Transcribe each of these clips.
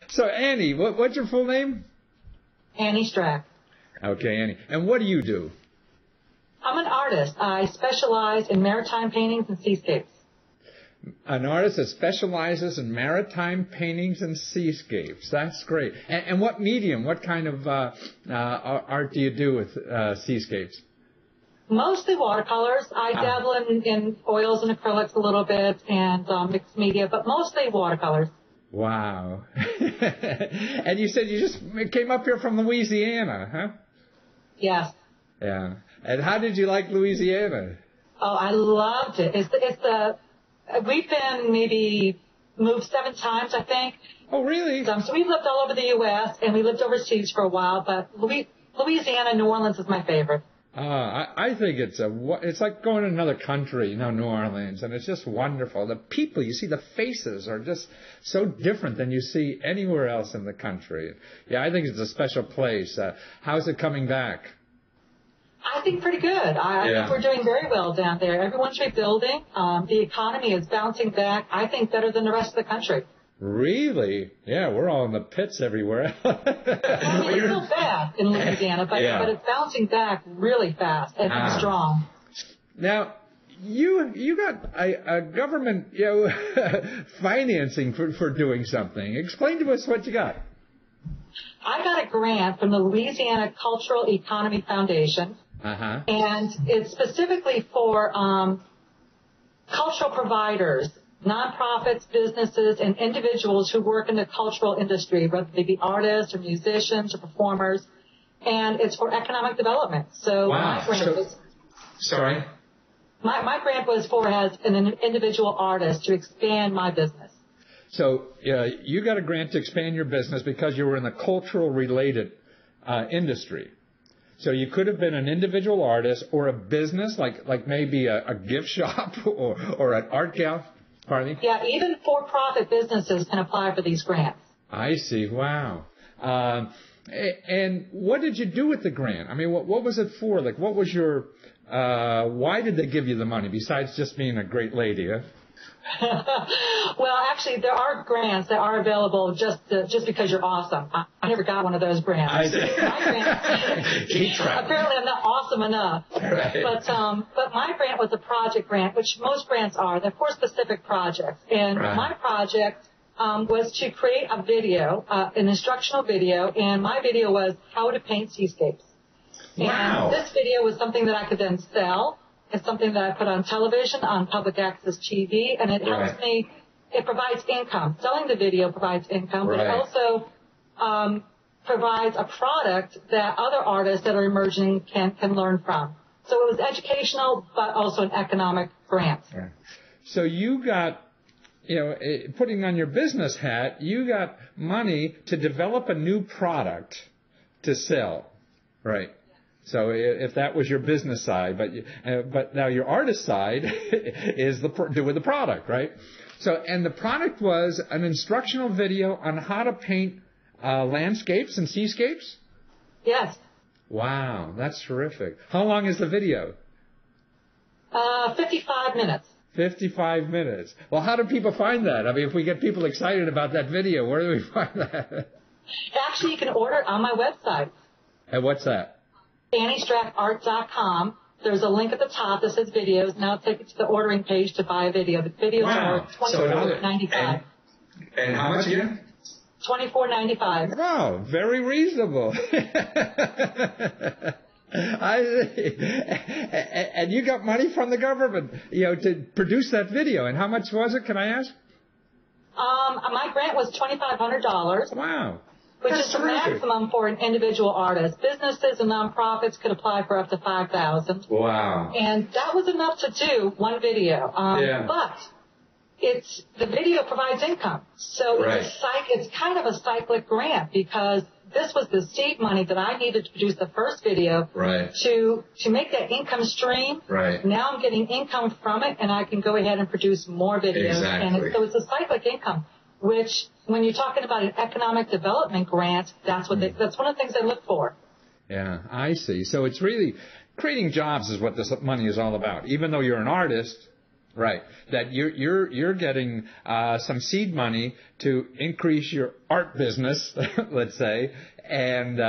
So, Annie, what's your full name? Annie Strack. Okay, Annie. And what do you do? I'm an artist. I specialize in maritime paintings and seascapes. An artist that specializes in maritime paintings and seascapes. That's great. And what medium, what kind of art do you do with seascapes? Mostly watercolors. I dabble in oils and acrylics a little bit and mixed media, but mostly watercolors. Wow. And you said you just came up here from Louisiana, huh? Yes. Yeah. And how did you like Louisiana? Oh, I loved it. We've been maybe moved 7 times, I think. Oh, really? So we've lived all over the U.S. and we lived overseas for a while, but Louisiana, New Orleans is my favorite. I think it's like going to another country, New Orleans, and it's just wonderful. The people, you see the faces are just so different than you see anywhere else in the country. Yeah, I think it's a special place. How's it coming back? I think pretty good. I think we're doing very well down there. Everyone's rebuilding. The economy is bouncing back, I think, better than the rest of the country. Really? Yeah, we're all in the pits everywhere. It's still bad in Louisiana, but it's bouncing back really fast and strong. Now, you got a government financing for doing something. Explain to us what you got. I got a grant from the Louisiana Cultural Economy Foundation, and it's specifically for cultural providers, nonprofits, businesses, and individuals who work in the cultural industry, whether they be artists or musicians or performers, and it's for economic development. So my grant was... Sorry? My grant was for as an individual artist to expand my business. So you got a grant to expand your business because you were in the cultural-related industry. So you could have been an individual artist or a business, like maybe a gift shop or an art gallery. Pardon me? Yeah, even for-profit businesses can apply for these grants. I see. Wow. And what did you do with the grant? I mean, what was it for? Like, what was your... why did they give you the money besides just being a great lady? Huh? Well, actually, there are grants that are available just because you're awesome. I never got one of those grants. I see. Apparently, I'm not awesome enough. Right. But my grant was a project grant, which most grants are. They're for specific projects. And my project was to create a video, an instructional video, and my video was how to paint seascapes. Wow. And this video was something that I could then sell. It's something that I put on television, on public access TV, and it helps me, it provides income. Selling the video provides income, but it also provides a product that other artists that are emerging can learn from. So it was educational, but also an economic grant. Right. So you got, putting on your business hat, you got money to develop a new product to sell. Right. So if that was your business side, but now your artist side is with the product, right? So, and the product was an instructional video on how to paint landscapes and seascapes? Yes. Wow, that's terrific. How long is the video? 55 minutes. 55 minutes. Well, how do people find that? I mean, if we get people excited about that video, where do we find that? Actually, you can order it on my website. And what's that? AnnieStrackArt.com. There's a link at the top that says videos. Now take it to the ordering page to buy a video. The videos are $24.95. And how much again? $24.95. Wow, very reasonable. And you got money from the government, to produce that video. And how much was it? Can I ask? My grant was $2,500. Wow. Which is the maximum for an individual artist. Businesses and nonprofits could apply for up to $5,000. Wow. And that was enough to do one video. But the video provides income. So it's kind of a cyclic grant because this was the seed money that I needed to produce the first video to make that income stream. Right. Now I'm getting income from it, and I can go ahead and produce more videos. Exactly. And so it's a cyclic income, which when you're talking about an economic development grant, that's that's one of the things they look for. Yeah, I see. So it's really creating jobs is what this money is all about. Even though you're an artist, Right. That you're getting some seed money to increase your art business, let's say, and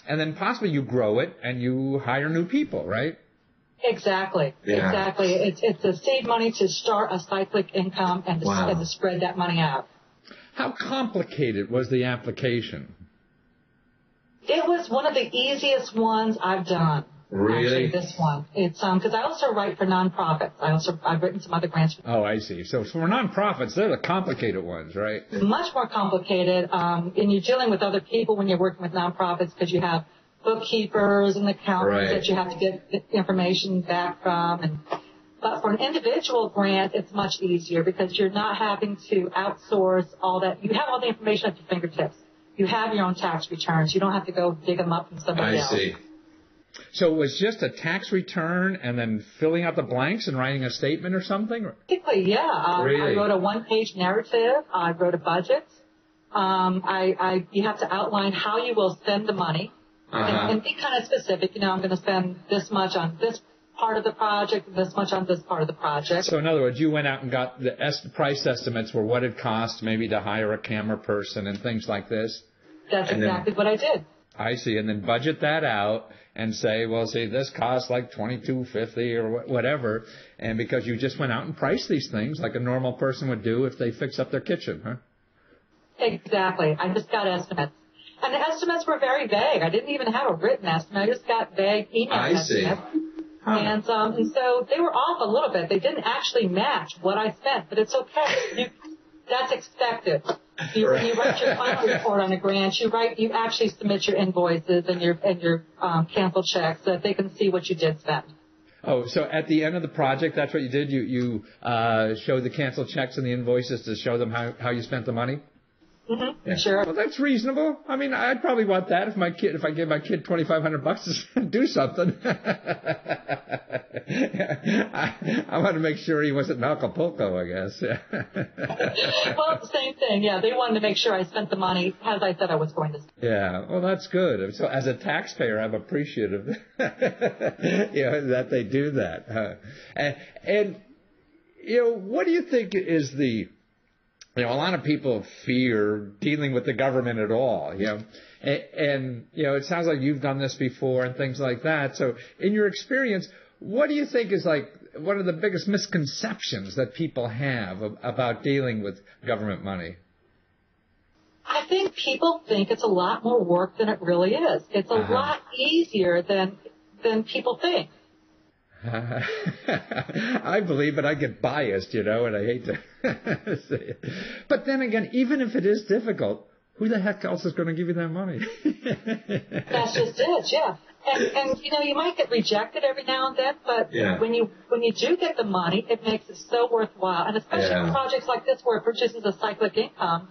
then possibly you grow it and you hire new people, right? Exactly. Yeah. Exactly. It's a seed money to start a cyclic income and to spread that money out. How complicated was the application? It was one of the easiest ones I've done. Really? Actually, this one. It's because I also write for nonprofits. I've written some other grants. Oh, I see. So for nonprofits, they're the complicated ones, right? Much more complicated. And you're dealing with other people when you're working with nonprofits because you have bookkeepers and accountants that you have to get information back from. But for an individual grant, it's much easier because you're not having to outsource all that. You have all the information at your fingertips. You have your own tax returns. You don't have to go dig them up from somebody else. I see. So it was just a tax return and then filling out the blanks and writing a statement or something? Basically, yeah. Really? I wrote a one-page narrative. I wrote a budget. You have to outline how you will spend the money and be kind of specific. You know, I'm going to spend this much on this part of the project and this much on this part of the project. So in other words, you went out and got the price estimates for what it cost maybe to hire a camera person and things like this? That's exactly what I did. I see. And then budget that out and say, well, see, this costs like $22.50 or whatever. And because you just went out and priced these things like a normal person would do if they fix up their kitchen, huh? Exactly. I just got estimates. And the estimates were very vague. I didn't even have a written estimate. I just got vague email estimates. Huh. And so they were off a little bit. They didn't actually match what I spent, but it's okay. That's expected. You write your final report on a grant. You actually submit your invoices and your canceled checks so that they can see what you did spend. Oh, so at the end of the project, that's what you did? You showed the canceled checks and the invoices to show them how you spent the money? Mm-hmm. Yeah. Sure. Well, that's reasonable. I mean, I'd probably want that if I gave my kid $2,500 to do something. I want to make sure he wasn't in Acapulco, I guess. Well, same thing. Yeah, they wanted to make sure I spent the money as I said I was going to. Yeah. Well, that's good. So, as a taxpayer, I'm appreciative, that they do that. And what do you think is the a lot of people fear dealing with the government at all, and it sounds like you've done this before and things like that. So in your experience, what do you think is like one of the biggest misconceptions that people have about dealing with government money? I think people think it's a lot more work than it really is. It's a lot easier than people think. I believe it. I get biased, and I hate to say it. But then again, even if it is difficult, who the heck else is going to give you that money? That's just it, yeah. And you might get rejected every now and then, but when you do get the money, it makes it so worthwhile. And especially projects like this where it produces a cyclic income.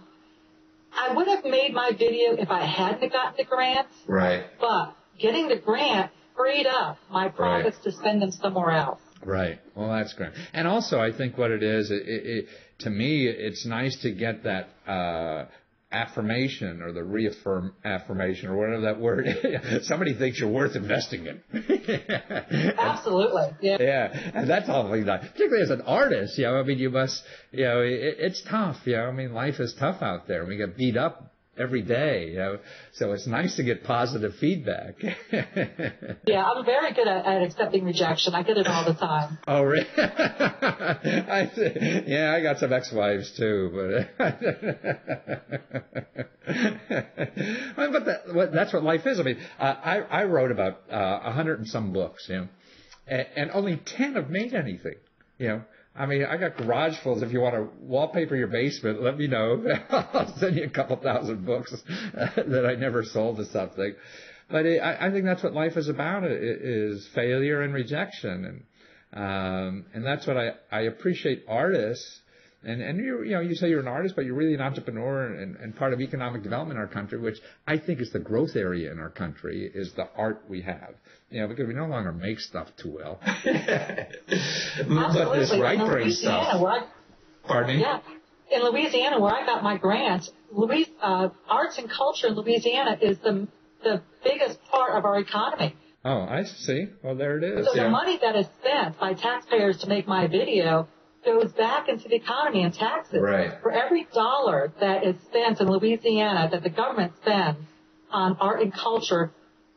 I would have made my video if I hadn't gotten the grant. Right. But getting the grant freed up my profits to spend them somewhere else. Right. Well, that's great. And also, I think what it is, to me, it's nice to get that affirmation or the affirmation or whatever that word is. Somebody thinks you're worth investing in. Absolutely. Yeah. Yeah. And that's awfully nice. Particularly as an artist, you must, it's tough. Life is tough out there. We get beat up every day, so it's nice to get positive feedback. Yeah, I'm very good at accepting rejection. I get it all the time. Oh, really? I got some ex-wives too, but that's what life is. I mean, I wrote about 100 and some books, and only 10 have made anything, I mean, I got garagefuls. If you want to wallpaper your basement, let me know. I'll send you a couple thousand books that I never sold to something. But I think that's what life is about, is failure and rejection. And that's what I appreciate artists. And you say you're an artist, but you're really an entrepreneur and part of economic development in our country, which I think is the growth area in our country, is the art we have. Because we no longer make stuff too well. But this right-brain stuff. Pardon me? Yeah. In Louisiana, where I got my grant, arts and culture in Louisiana is the biggest part of our economy. Oh, I see. Well, there it is. So the money that is spent by taxpayers to make my video goes back into the economy and taxes. Right. For every dollar that is spent in Louisiana, that the government spends on art and culture,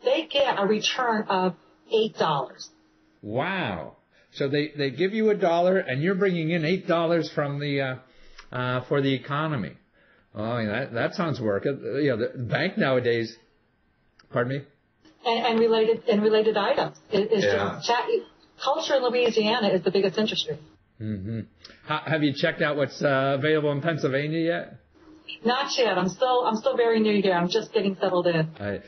they get a return of $8. Wow. So they give you $1 and you're bringing in $8 from the for the economy. Oh, yeah, that sounds work. The bank nowadays. Pardon me. And related items. Culture in Louisiana is the biggest industry. Mm-hmm. Have you checked out what's available in Pennsylvania yet? Not yet. I'm still very new here. I'm just getting settled in.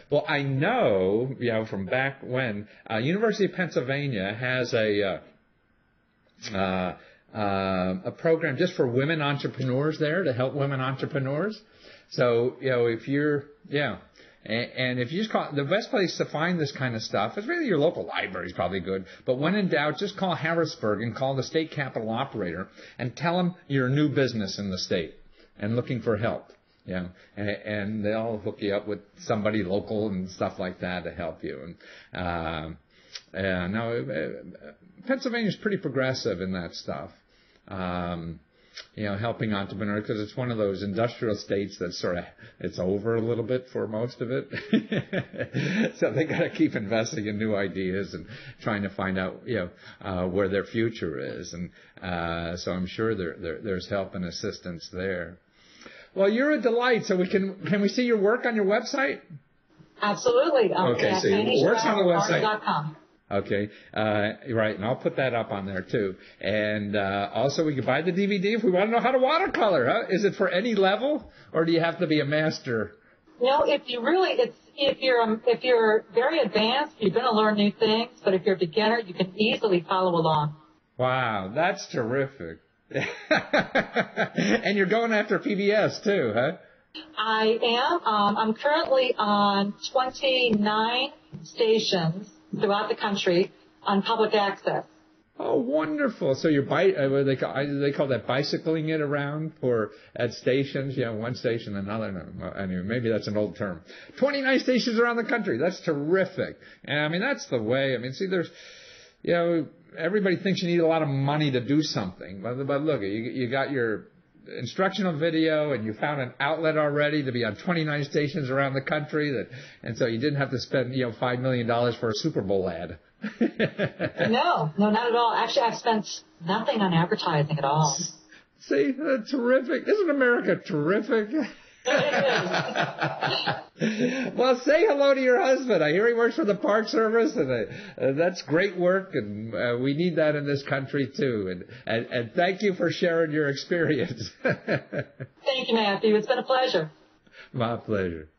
Well, I know, from back when, University of Pennsylvania has a program just for women entrepreneurs there to help women entrepreneurs. So, if you're, and if you just call, the best place to find this kind of stuff is really your local library is probably good. But when in doubt, just call Harrisburg and call the state capital operator and tell them you're a new business in the state and looking for help. And they'll hook you up with somebody local and stuff like that to help you. And now Pennsylvania's pretty progressive in that stuff. Helping entrepreneurs, because it's one of those industrial states that it's over a little bit for most of it. So they got to keep investing in new ideas and trying to find out, where their future is. And so I'm sure there's help and assistance there. Well, you're a delight. So can we see your work on your website? Absolutely. Okay, so your work's on the website. Okay, right, and I'll put that up on there too. And also, we can buy the DVD if we want to know how to watercolor. Huh? Is it for any level, or do you have to be a master? No, if you're very advanced, you're going to learn new things. But if you're a beginner, you can easily follow along. Wow, that's terrific. And you're going after PBS too, huh? I am. I'm currently on 29 stations throughout the country on public access. Oh, wonderful! So you're they call that bicycling it around at stations. One station, another. No, anyway, maybe that's an old term. 29 stations around the country. That's terrific. And that's the way. See, there's, everybody thinks you need a lot of money to do something, but look, you got your instructional video, and you found an outlet already to be on 29 stations around the country, and so you didn't have to spend $5 million for a Super Bowl ad. No, not at all. Actually, I've spent nothing on advertising at all. See, that's terrific. Isn't America terrific? Well, say hello to your husband. I hear he works for the Park Service, and that's great work, and we need that in this country too. And thank you for sharing your experience. Thank you, Matthew. It's been a pleasure. My pleasure.